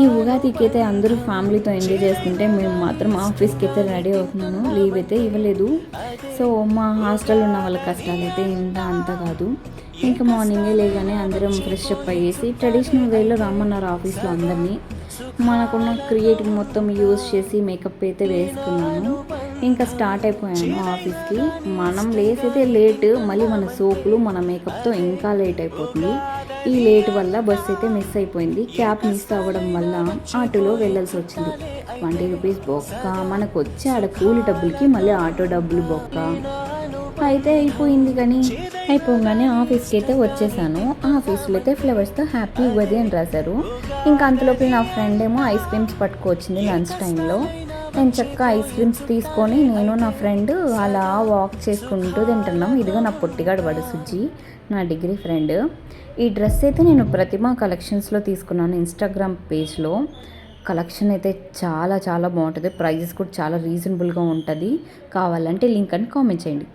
ఈ ఉగాదికి అయితే అందరూ ఫ్యామిలీతో ఎంజాయ్ చేస్తుంటే మేము మాత్రం ఆఫీస్కి అయితే రెడీ అవుతున్నాను. లీవ్ అయితే ఇవ్వలేదు. సో మా హాస్టల్ ఉన్న వాళ్ళ కష్టాలు అయితే ఇంత అంత కాదు. ఇంకా మార్నింగే లేగానే అందరం ఫ్రెష్ అప్ అయ్యేసి ట్రెడిషనల్ వేలో రమ్మన్నారు ఆఫీస్లో అందరినీ. మనకున్న క్రియేటివ్ మొత్తం యూజ్ చేసి మేకప్ అయితే వేసుకున్నాను. ఇంకా స్టార్ట్ అయిపోయాను ఆఫీస్కి. మనం లేసైతే లేట్, మళ్ళీ మన సోపులు మన మేకప్తో ఇంకా లేట్ అయిపోతుంది. ఈ లేట్ వల్ల బస్సు అయితే మిస్ అయిపోయింది. క్యాబ్ మిస్ అవ్వడం వల్ల ఆటోలో వెళ్ళాల్సి వచ్చింది. 20 రూపీస్ బొక్క. మనకు వచ్చే ఆడ కూలి డబ్బులకి మళ్ళీ ఆటో డబ్బులు బొక్క అయితే అయిపోయింది. కానీ అయిపోగానే ఆఫీస్కి అయితే వచ్చేసాను. ఆఫీస్లో అయితే ఫ్లవర్స్తో హ్యాపీ ఉగాది అని రాశారు. ఇంకా అంతలోపు నా ఫ్రెండ్ ఏమో ఐస్ క్రీమ్స్ పట్టుకొచ్చింది లంచ్ టైంలో. నేను చక్కగా ఐస్ క్రీమ్స్ తీసుకొని నేను నా ఫ్రెండ్ అలా వాక్ చేసుకుంటూ తింటున్నాం. ఇదిగో నా పొట్టిగాడు వాడు సుజ్జి, నా డిగ్రీ ఫ్రెండ్. ఈ డ్రెస్ అయితే నేను ప్రతిమా కలెక్షన్స్లో తీసుకున్నాను. ఇన్స్టాగ్రామ్ పేజ్లో కలెక్షన్ అయితే చాలా చాలా బాగుంటుంది. ప్రైజెస్ కూడా చాలా రీజనబుల్గా ఉంటుంది. కావాలంటే లింక్ అని కామెంట్ చేయండి.